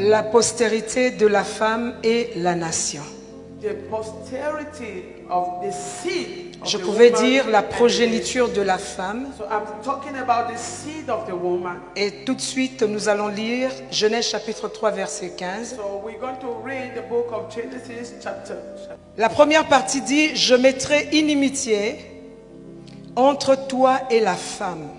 La postérité de la femme et la nation. The posterity of the seed of Je the pouvais woman dire la and the progéniture de la femme. nation. So I'm talking about the seed of the woman. Et tout de suite, nous allons lire Genèse chapitre 3, verset 15. So we're going to read the book of Genesis chapter. La première partie dit, je mettrai inimitié entre toi et la femme,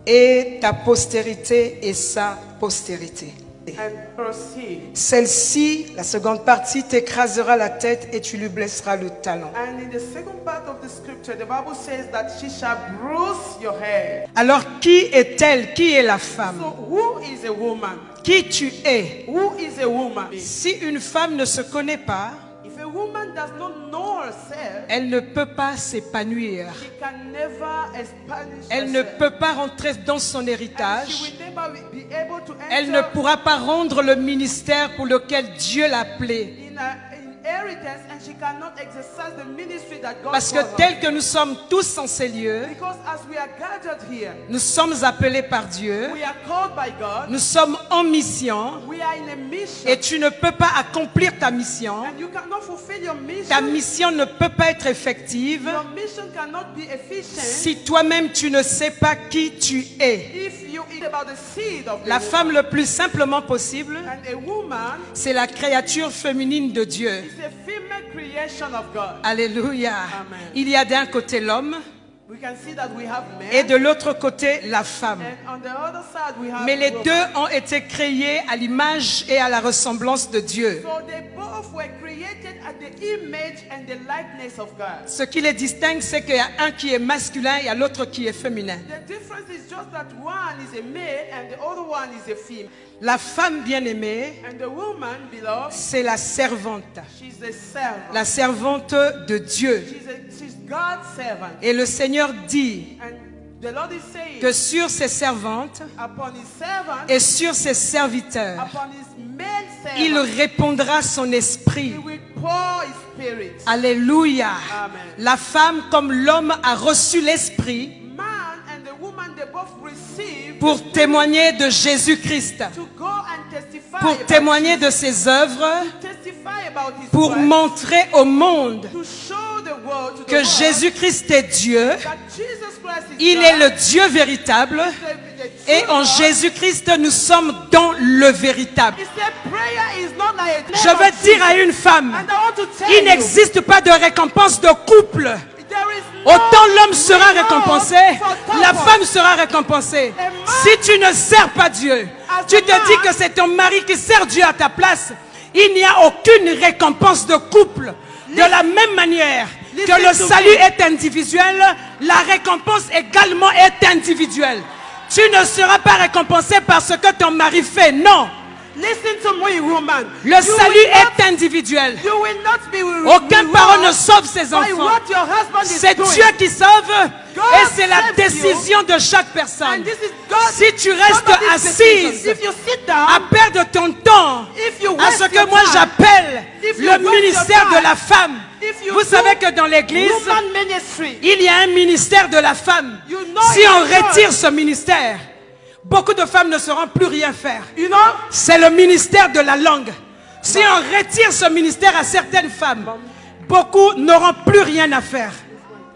et ta postérité et sa postérité. And proceed. Celle-ci, la seconde partie, t'écrasera la tête et tu lui blesseras le talon. And in the second part of the scripture, the Bible says that she shall bruise your head. Alors, qui est-elle? Qui est la femme? So who is a woman? Qui tu es? Who is a woman? Si une femme ne se connaît pas, If a woman does not know herself, elle ne peut pas s'épanouir. she can never establish Elle ne herself. peut pas rentrer dans son And she héritage. will never be able to Elle ne enter pourra pas rendre le ministère pour lequel Dieu l'a appelée. in her inheritance, and she cannot exercise the ministry that God Parce que called her. tel que nous sommes tous en ces lieux, Because as we are gathered here, nous sommes appelés par Dieu, we are called by God, nous sommes en mission, we are in a mission, et tu ne peux pas accomplir ta mission. and you cannot fulfill your Ta mission. mission ne peut pas être effective Your mission cannot be efficient si toi-même tu ne sais pas qui tu es. if you eat about the seed of the La woman. femme le plus simplement possible, And a woman c'est la créature féminine de Dieu. is a female creation of God. Alléluia. Amen. Il y a d'un côté l'homme We can see that we have men, et de l'autre côté la femme. and on the other side we have Mais les women. deux ont été créés à l'image et à la ressemblance de Dieu. So they both were created at the image and the likeness of God. Ce qui les distingue, c'est qu'il y a un qui est masculin et il y a l'autre qui est féminin. The difference is just that one is a male and the other one is a female. La femme bien-aimée, And the woman, beloved, c'est la servante. she's a servant. La servante de Dieu. She's God's servant. Et le Seigneur dit And the Lord is saying, que sur ses servantes upon his servant, et sur ses serviteurs, upon his male il servant, répondra son esprit. he will pour his spirit. Alléluia. Amen. La femme comme l'homme a reçu l'esprit Man and the woman, they both receive pour témoigner de Jésus-Christ, to go and testify pour about témoigner de ses œuvres, testify about his pour work, montrer au monde to show the world, to the que world, Jésus-Christ est Dieu, that Jesus Christ is il God, est le Dieu véritable, the et true en God. Jésus-Christ nous sommes dans le véritable. He said prayer is not like a Je vais dire à une femme, and I want to tell il n'existe pas de récompense de couple. you, there is no Autant l'homme sera reward récompensé, for la couple. femme sera récompensée. Si tu ne sers pas Dieu, tu te dis que c'est ton mari qui sert Dieu à ta place, il n'y a aucune récompense de couple. De la même manière que le salut est individuel, la récompense également est individuelle. Tu ne seras pas récompensé par ce que ton mari fait, non. Listen to me, woman. Le salut est individuel. You will not be Aucun parent ne sauve ses by enfants. what your husband is C'est doing. Dieu qui sauve God et c'est la saves décision de chaque personne. And this is God. Si tu restes somebody's assise decision. If you sit down, à perdre ton temps if you à waste ce que your moi time, j'appelle if you le waste your ministère de time, la femme, if you vous do savez que dans l'église, woman ministry, il y a un ministère de la femme. You know Si in on the church, retire ce ministère, beaucoup de femmes ne sauront plus rien faire. you know, C'est le ministère de la langue. Si on retire ce ministère à certaines femmes, beaucoup n'auront plus rien à faire.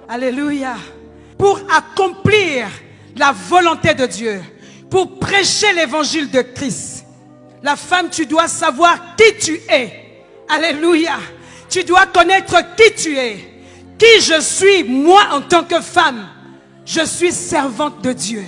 Alléluia. Pour accomplir la volonté de Dieu, pour prêcher l'évangile de Christ, la femme, tu dois savoir qui tu es. Alléluia. Tu dois connaître qui tu es. Qui je suis, moi, en tant que femme. Je suis servante de Dieu.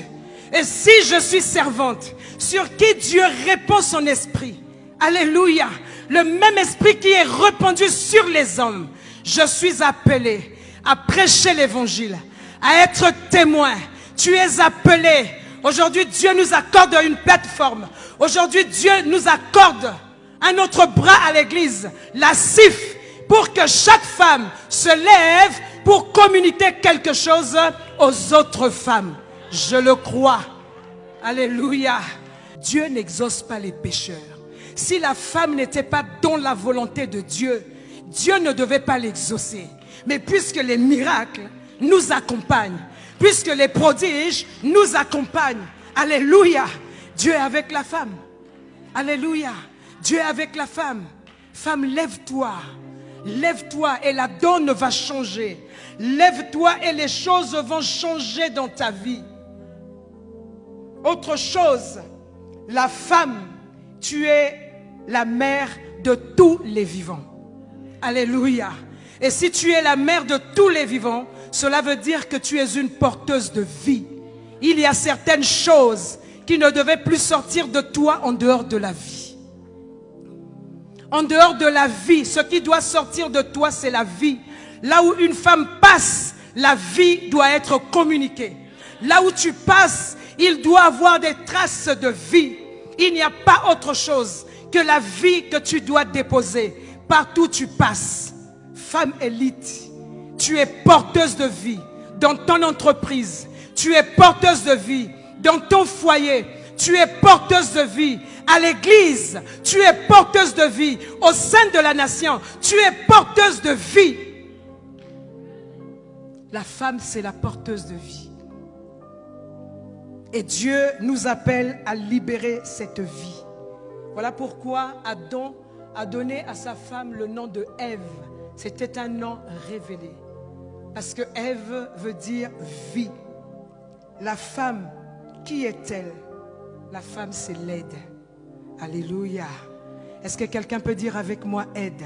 Et si je suis servante, sur qui Dieu répand son esprit. Alléluia. Le même esprit qui est répandu sur les hommes. Je suis appelé à prêcher l'évangile, à être témoin. Tu es appelé. Aujourd'hui, Dieu nous accorde une plateforme. Aujourd'hui, Dieu nous accorde un autre bras à l'église, la CIF, pour que chaque femme se lève pour communiquer quelque chose aux autres femmes. Je le crois. Alléluia. Dieu n'exauce pas les pécheurs. Si la femme n'était pas dans la volonté de Dieu, Dieu ne devait pas l'exaucer. Mais puisque les miracles nous accompagnent, puisque les prodiges nous accompagnent, alléluia, Dieu est avec la femme. Alléluia. Dieu est avec la femme. Femme, lève-toi. Lève-toi et la donne va changer. Lève-toi et les choses vont changer dans ta vie. Autre chose, la femme, tu es la mère de tous les vivants. Alléluia. Et si tu es la mère de tous les vivants, cela veut dire que tu es une porteuse de vie. Il y a certaines choses qui ne devaient plus sortir de toi en dehors de la vie. En dehors de la vie, ce qui doit sortir de toi, c'est la vie. Là où une femme passe, la vie doit être communiquée. Là où tu passes, il doit avoir des traces de vie. Il n'y a pas autre chose que la vie que tu dois déposer partout où tu passes. Femme élite, tu es porteuse de vie dans ton entreprise. Tu es porteuse de vie dans ton foyer. Tu es porteuse de vie à l'église. Tu es porteuse de vie au sein de la nation. Tu es porteuse de vie. La femme, c'est la porteuse de vie. Et Dieu nous appelle à libérer cette vie. Voilà pourquoi Adam a donné à sa femme le nom de Ève. C'était un nom révélé. Parce que Ève veut dire vie. La femme, qui est-elle? La femme, c'est l'aide. Alléluia. Est-ce que quelqu'un peut dire avec moi aide?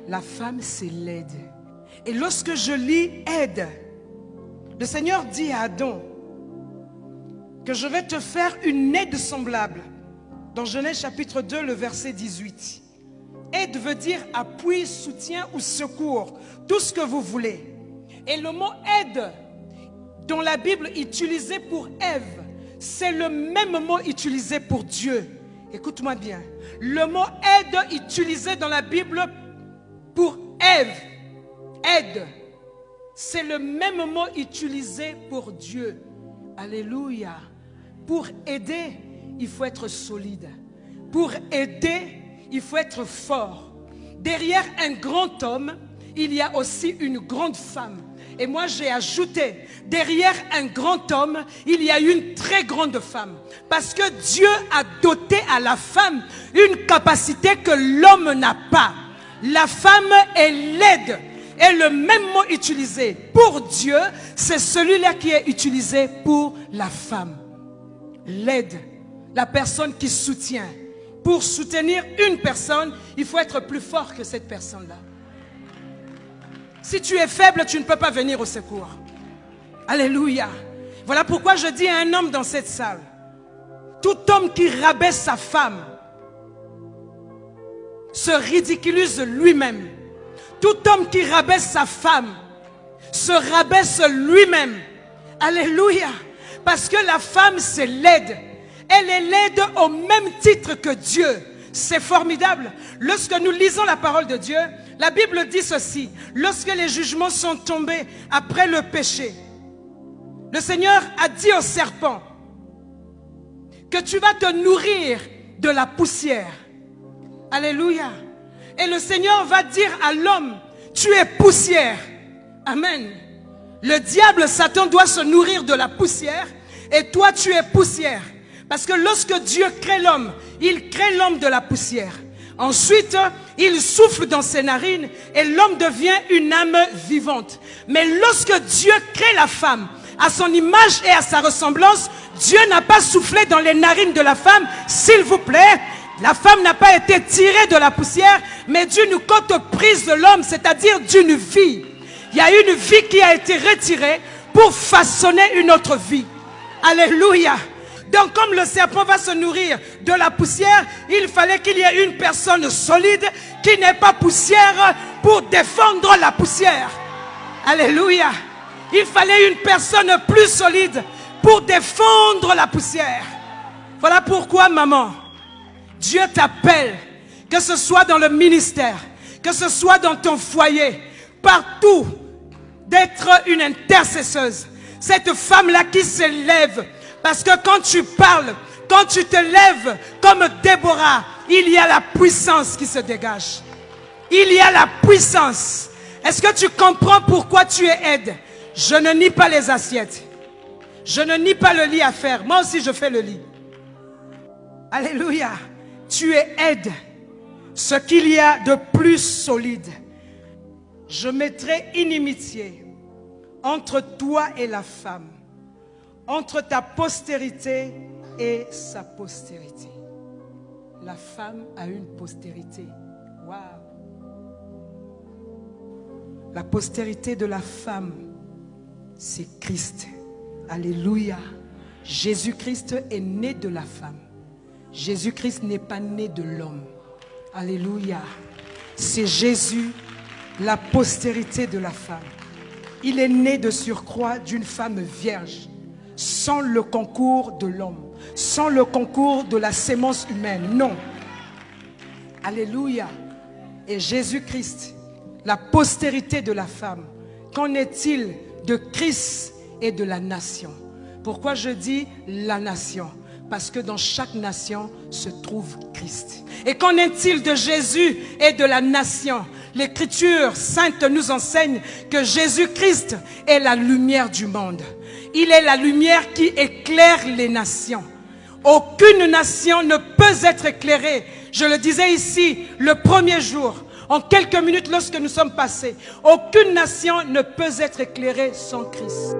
La femme, c'est l'aide. Et lorsque je lis aide, le Seigneur dit à Adam que je vais te faire une aide semblable. Dans Genèse chapitre 2, le verset 18. Aide veut dire appui, soutien ou secours. Tout ce que vous voulez. Et le mot aide, dont la Bible utilisée pour Ève, c'est le même mot utilisé pour Dieu. Écoute-moi bien. Le mot aide utilisé dans la Bible pour Ève, aide, c'est le même mot utilisé pour Dieu. Alléluia. Pour aider, il faut être solide. Pour aider, il faut être fort. Derrière un grand homme, il y a aussi une grande femme. Et moi j'ai ajouté, derrière un grand homme, il y a une très grande femme. Parce que Dieu a doté à la femme une capacité que l'homme n'a pas. La femme est l'aide. Et le même mot utilisé pour Dieu, c'est celui-là qui est utilisé pour la femme. L'aide, la personne qui soutient. Pour soutenir une personne, il faut être plus fort que cette personne-là. Si tu es faible, tu ne peux pas venir au secours. Alléluia. Voilà pourquoi je dis à un homme dans cette salle, tout homme qui rabaisse sa femme se ridiculise lui-même. Tout homme qui rabaisse sa femme se rabaisse lui-même. Alléluia. Parce que la femme, c'est l'aide. Elle est l'aide au même titre que Dieu. C'est formidable. Lorsque nous lisons la parole de Dieu, la Bible dit ceci. Lorsque les jugements sont tombés après le péché, le Seigneur a dit au serpent que tu vas te nourrir de la poussière. Alléluia. Et le Seigneur va dire à l'homme, tu es poussière. Amen. Le diable, Satan, doit se nourrir de la poussière et toi, tu es poussière. Parce que lorsque Dieu crée l'homme, il crée l'homme de la poussière. Ensuite, il souffle dans ses narines et l'homme devient une âme vivante. Mais lorsque Dieu crée la femme, à son image et à sa ressemblance, Dieu n'a pas soufflé dans les narines de la femme, s'il vous plaît. La femme n'a pas été tirée de la poussière, mais Dieu compte prise de l'homme, c'est-à-dire d'une vie. Il y a une vie qui a été retirée pour façonner une autre vie. Alléluia. Donc comme le serpent va se nourrir de la poussière, il fallait qu'il y ait une personne solide qui n'est pas poussière pour défendre la poussière. Alléluia. Il fallait une personne plus solide pour défendre la poussière. Voilà pourquoi, maman, Dieu t'appelle, que ce soit dans le ministère, que ce soit dans ton foyer, partout, d'être une intercesseuse. Cette femme-là qui s'élève. Parce que quand tu parles, quand tu te lèves comme Déborah, il y a la puissance qui se dégage. Il y a la puissance. Est-ce que tu comprends pourquoi tu es aide? Je ne nie pas les assiettes. Je ne nie pas le lit à faire. Moi aussi je fais le lit. Alléluia. tu aides ce qu'il y a de plus solide. Je mettrai inimitié entre toi et la femme, entre ta postérité et sa postérité. La femme a une postérité. Waouh! La postérité de la femme, c'est Christ. Alléluia. Jésus-Christ est né de la femme. Jésus-Christ n'est pas né de l'homme. Alléluia. C'est Jésus, la postérité de la femme. Il est né de surcroît d'une femme vierge, sans le concours de l'homme, sans le concours de la sémence humaine. Non. Alléluia. Et Jésus-Christ, la postérité de la femme. Qu'en est-il de Christ et de la nation? Pourquoi je dis la nation? Parce que dans chaque nation se trouve Christ. Et qu'en est-il de Jésus et de la nation? L'Écriture sainte nous enseigne que Jésus-Christ est la lumière du monde. Il est la lumière qui éclaire les nations. Aucune nation ne peut être éclairée. Je le disais ici le premier jour, en quelques minutes lorsque nous sommes passés. Aucune nation ne peut être éclairée sans Christ.